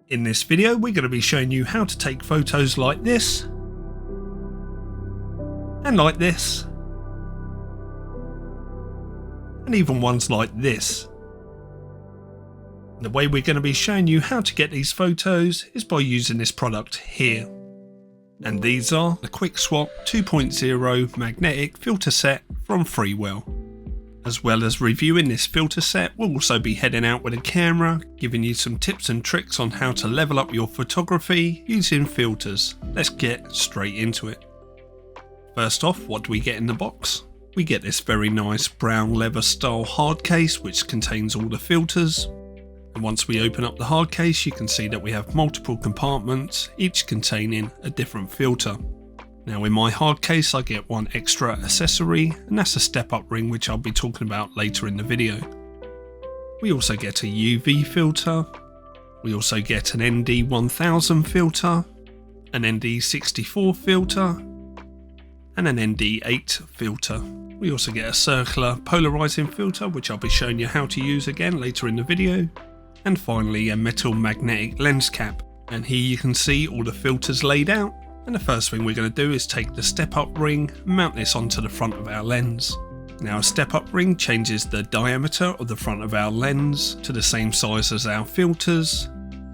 In this video, we're going to be showing you how to take photos like this, and like this, and even ones like this. The way we're going to be showing you how to get these photos is by using this product here. And these are the Quick Swap 2.0 magnetic filter set from FREEWELL. As well as reviewing this filter set, we'll also be heading out with a camera, giving you some tips and tricks on how to level up your photography using filters. Let's get straight into it. First off, what do we get in the box? We get this very nice brown leather style hard case which contains all the filters. And once we open up the hard case, you can see that we have multiple compartments, each containing a different filter. Now in my hard case I get one extra accessory, and that's a step up ring which I'll be talking about later in the video. We also get a UV filter, we also get an ND1000 filter, an ND64 filter, and an ND8 filter. We also get a circular polarizing filter which I'll be showing you how to use again later in the video, and finally a metal magnetic lens cap. And here you can see all the filters laid out. And the first thing we're going to do is take the step up ring and mount this onto the front of our lens. Now a step up ring changes the diameter of the front of our lens to the same size as our filters.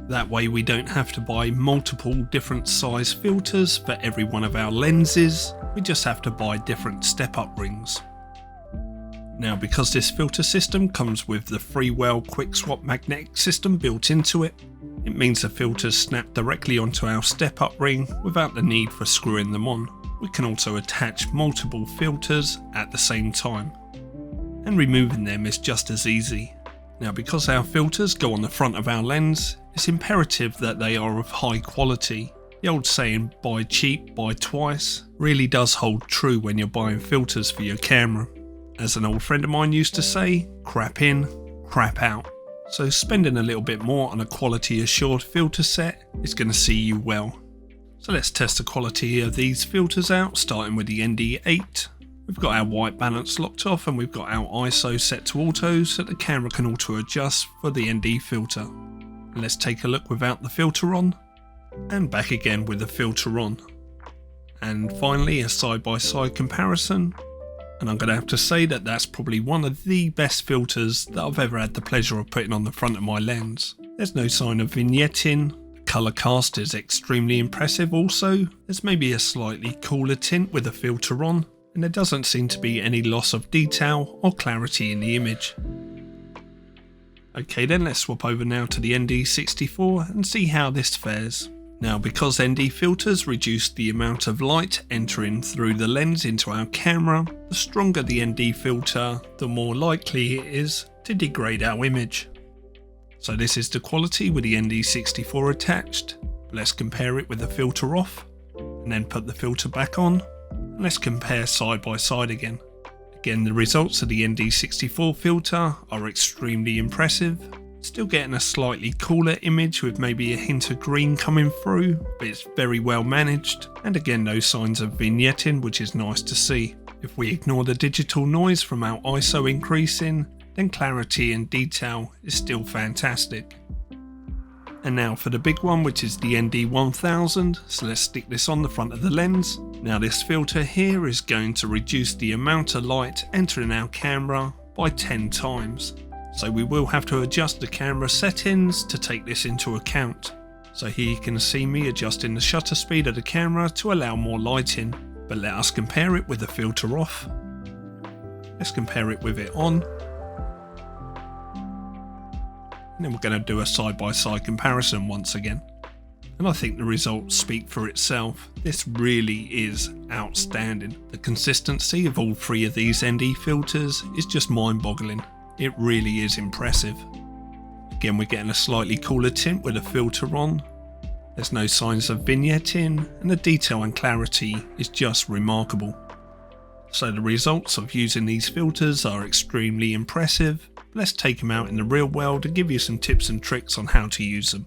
That way we don't have to buy multiple different size filters for every one of our lenses. We just have to buy different step up rings. Now because this filter system comes with the FREEWELL Quick Swap magnetic system built into it, it means the filters snap directly onto our step up ring without the need for screwing them on. We can also attach multiple filters at the same time, and removing them is just as easy. Now because our filters go on the front of our lens, it's imperative that they are of high quality. The old saying, buy cheap, buy twice, really does hold true when you're buying filters for your camera. As an old friend of mine used to say, crap in, crap out. So spending a little bit more on a quality assured filter set is going to see you well. So let's test the quality of these filters out, starting with the ND8. We've got our white balance locked off and we've got our ISO set to auto so that the camera can auto adjust for the ND filter. And let's take a look without the filter on, and back again with the filter on. And finally a side-by-side comparison. And I'm going to have to say that that's probably one of the best filters that I've ever had the pleasure of putting on the front of my lens. There's no sign of vignetting, the colour cast is extremely impressive also, there's maybe a slightly cooler tint with the filter on, and there doesn't seem to be any loss of detail or clarity in the image. Okay then, let's swap over now to the ND64 and see how this fares. Now because ND filters reduce the amount of light entering through the lens into our camera, the stronger the ND filter, the more likely it is to degrade our image. So this is the quality with the ND64 attached. Let's compare it with the filter off, and then put the filter back on, and let's compare side by side again. Again, the results of the ND64 filter are extremely impressive. Still getting a slightly cooler image with maybe a hint of green coming through, but it's very well managed, and again no signs of vignetting, which is nice to see. If we ignore the digital noise from our ISO increasing, then clarity and detail is still fantastic. And now for the big one, which is the ND1000, so let's stick this on the front of the lens. Now this filter here is going to reduce the amount of light entering our camera by 10 times. So we will have to adjust the camera settings to take this into account. So here you can see me adjusting the shutter speed of the camera to allow more light in. But let us compare it with the filter off. Let's compare it with it on. And then we're going to do a side-by-side comparison once again. And I think the results speak for itself. This really is outstanding. The consistency of all three of these ND filters is just mind-boggling. It really is impressive. Again, we're getting a slightly cooler tint with a filter on. There's no signs of vignetting, and the detail and clarity is just remarkable. So the results of using these filters are extremely impressive. Let's take them out in the real world and give you some tips and tricks on how to use them.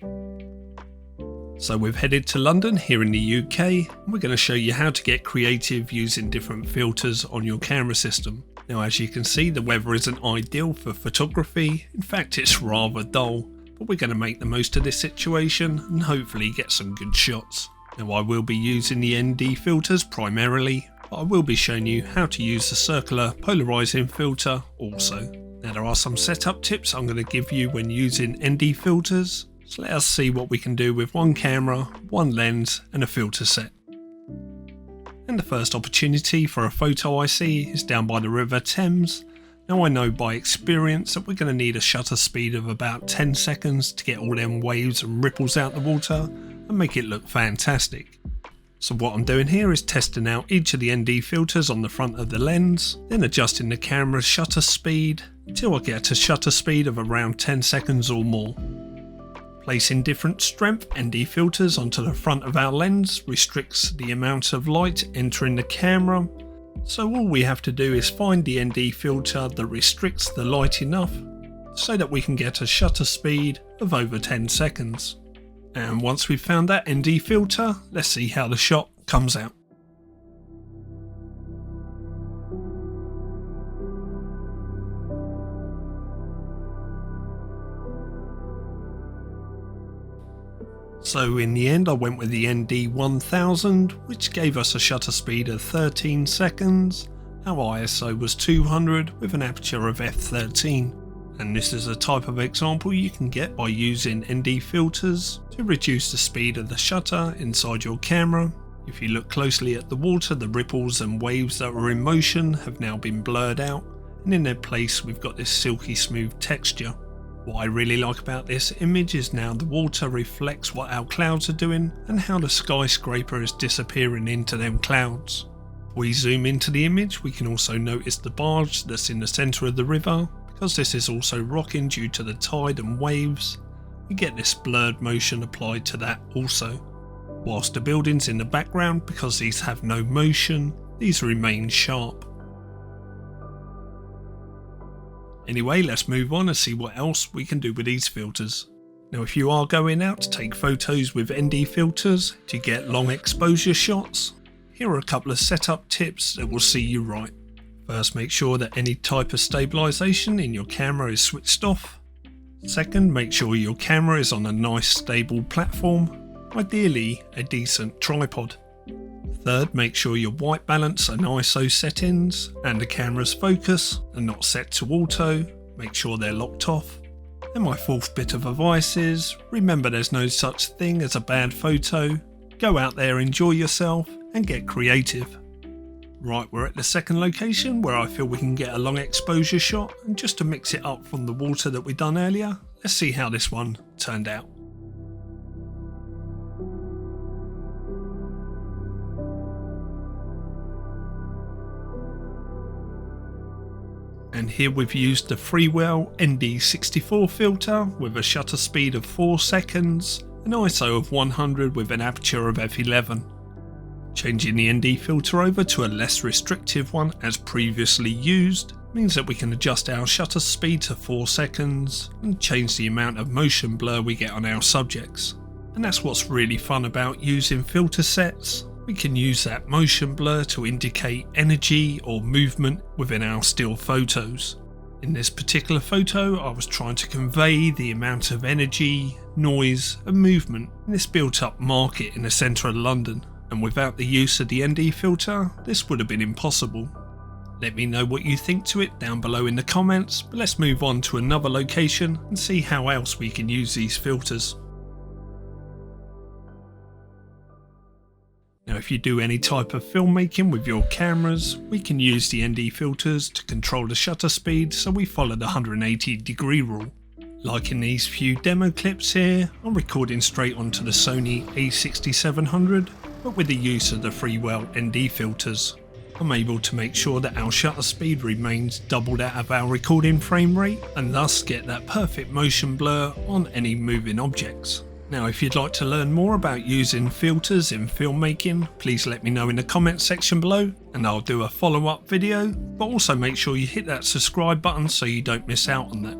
So we've headed to London here in the UK, and we're going to show you how to get creative using different filters on your camera system. Now as you can see, the weather isn't ideal for photography. In fact, it's rather dull. but we're going to make the most of this situation and hopefully get some good shots. Now I will be using the ND filters primarily, but I will be showing you how to use the circular polarizing filter also. Now there are some setup tips I'm going to give you when using ND filters, so let us see what we can do with one camera, one lens and a filter set. And the first opportunity for a photo I see is down by the River Thames. Now I know by experience that we're going to need a shutter speed of about 10 seconds to get all them waves and ripples out the water and make it look fantastic. So what I'm doing here is testing out each of the ND filters on the front of the lens, then adjusting the camera's shutter speed until I get a shutter speed of around 10 seconds or more. Placing different strength ND filters onto the front of our lens restricts the amount of light entering the camera, so all we have to do is find the ND filter that restricts the light enough so that we can get a shutter speed of over 10 seconds. And once we've found that ND filter, let's see how the shot comes out. So in the end I went with the ND 1000, which gave us a shutter speed of 13 seconds. Our ISO was 200 with an aperture of f13. And this is a type of example you can get by using ND filters to reduce the speed of the shutter inside your camera. If you look closely at the water, the ripples and waves that were in motion have now been blurred out, and in their place we've got this silky smooth texture. What I really like about this image is now the water reflects what our clouds are doing and how the skyscraper is disappearing into them clouds. If we zoom into the image, we can also notice the barge that's in the centre of the river. Because this is also rocking due to the tide and waves, we get this blurred motion applied to that also. Whilst the buildings in the background, because these have no motion, these remain sharp. Anyway, let's move on and see what else we can do with these filters. Now if you are going out to take photos with ND filters to get long exposure shots, here are a couple of setup tips that will see you right. First, make sure that any type of stabilization in your camera is switched off. Second, make sure your camera is on a nice stable platform, ideally a decent tripod. Third, make sure your white balance and ISO settings and the camera's focus are not set to auto, make sure they're locked off. And my fourth bit of advice is, remember there's no such thing as a bad photo. Go out there, enjoy yourself and get creative. Right, we're at the second location where I feel we can get a long exposure shot, and just to mix it up from the water that we done earlier, let's see how this one turned out. And here we've used the FREEWELL ND64 filter with a shutter speed of 4 seconds, an ISO of 100 with an aperture of f11. Changing the ND filter over to a less restrictive one as previously used means that we can adjust our shutter speed to 4 seconds and change the amount of motion blur we get on our subjects. And that's what's really fun about using filter sets. We can use that motion blur to indicate energy or movement within our still photos. In this particular photo, I was trying to convey the amount of energy, noise and movement in this built up market in the centre of London. And without the use of the ND filter, this would have been impossible. Let me know what you think to it down below in the comments, but let's move on to another location and see how else we can use these filters. Now if you do any type of filmmaking with your cameras, we can use the ND filters to control the shutter speed, so we follow the 180-degree rule. Like in these few demo clips here, I'm recording straight onto the Sony a6700, but with the use of the FREEWELL ND filters. I'm able to make sure that our shutter speed remains double that of our recording frame rate, and thus get that perfect motion blur on any moving objects. Now if you'd like to learn more about using filters in filmmaking, please let me know in the comments section below and I'll do a follow-up video, but also make sure you hit that subscribe button so you don't miss out on that.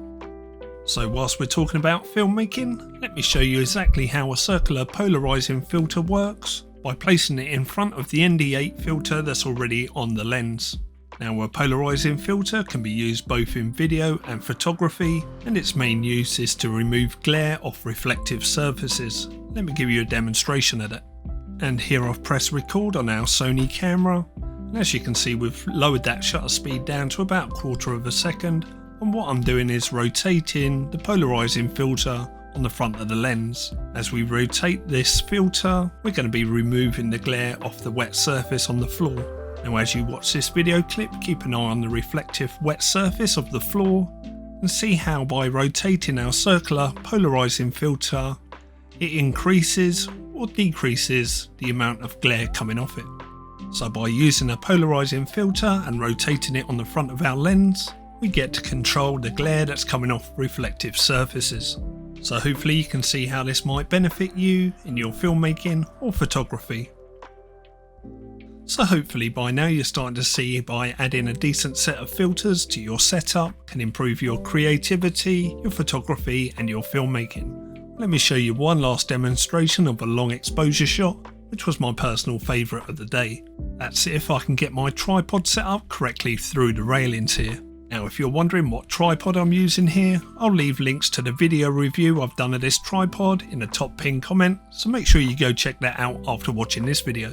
So whilst we're talking about filmmaking, let me show you exactly how a circular polarizing filter works by placing it in front of the ND8 filter that's already on the lens. Now, a polarizing filter can be used both in video and photography, and its main use is to remove glare off reflective surfaces. Let me give you a demonstration of it. And here I've pressed record on our Sony camera, and as you can see we've lowered that shutter speed down to about 1/4 of a second, and what I'm doing is rotating the polarizing filter on the front of the lens. As we rotate this filter, we're going to be removing the glare off the wet surface on the floor. Now, as you watch this video clip, keep an eye on the reflective wet surface of the floor and see how by rotating our circular polarizing filter, it increases or decreases the amount of glare coming off it. So by using a polarizing filter and rotating it on the front of our lens, we get to control the glare that's coming off reflective surfaces. So hopefully you can see how this might benefit you in your filmmaking or photography. So hopefully by now you're starting to see by adding a decent set of filters to your setup can improve your creativity, your photography and your filmmaking. Let me show you one last demonstration of a long exposure shot, which was my personal favourite of the day. That's if I can get my tripod set up correctly through the railings here. Now, if you're wondering what tripod I'm using here, I'll leave links to the video review I've done of this tripod in the top pinned comment, so make sure you go check that out after watching this video.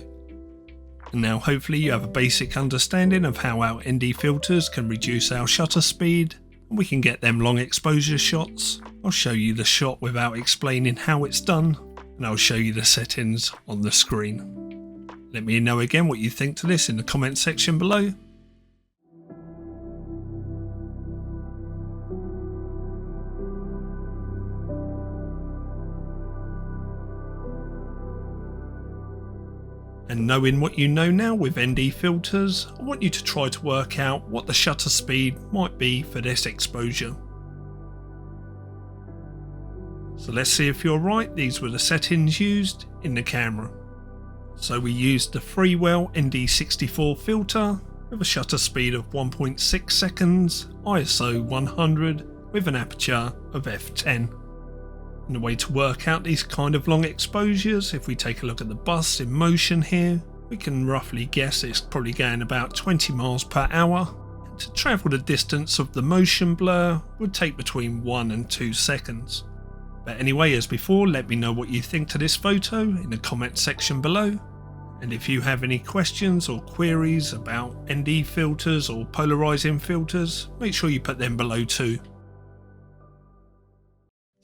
And now hopefully you have a basic understanding of how our ND filters can reduce our shutter speed and we can get them long exposure shots. I'll show you the shot without explaining how it's done, and I'll show you the settings on the screen. Let me know again what you think to this in the comment section below. And knowing what you know now with ND filters, I want you to try to work out what the shutter speed might be for this exposure. So let's see if you're right. These were the settings used in the camera. So we used the FREEWELL ND64 filter with a shutter speed of 1.6 seconds, ISO 100 with an aperture of f10. And the way to work out these kind of long exposures, if we take a look at the bus in motion here, we can roughly guess it's probably going about 20 miles per hour. And to travel the distance of the motion blur would take between 1 and 2 seconds. But anyway, as before, let me know what you think to this photo in the comment section below. And if you have any questions or queries about ND filters or polarizing filters, make sure you put them below too.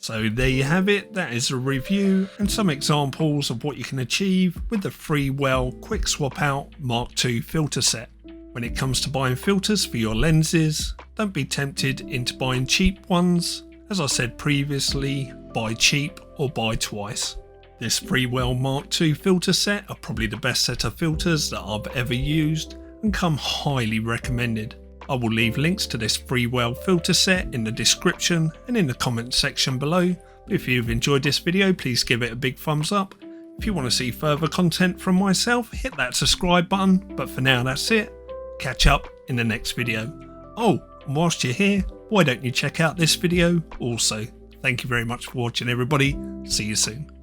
So there you have it, that is a review and some examples of what you can achieve with the FREEWELL Quick Swap Out Mark II filter set. When it comes to buying filters for your lenses, don't be tempted into buying cheap ones. As I said previously, buy cheap or buy twice. This FREEWELL Mark II filter set are probably the best set of filters that I've ever used and come highly recommended. I will leave links to this FREEWELL filter set in the description and in the comment section below. If you've enjoyed this video, please give it a big thumbs up. If you want to see further content from myself, hit that subscribe button. But for now, that's it. Catch up in the next video. Oh, and whilst you're here, why don't you check out this video also? Thank you very much for watching, everybody. See you soon.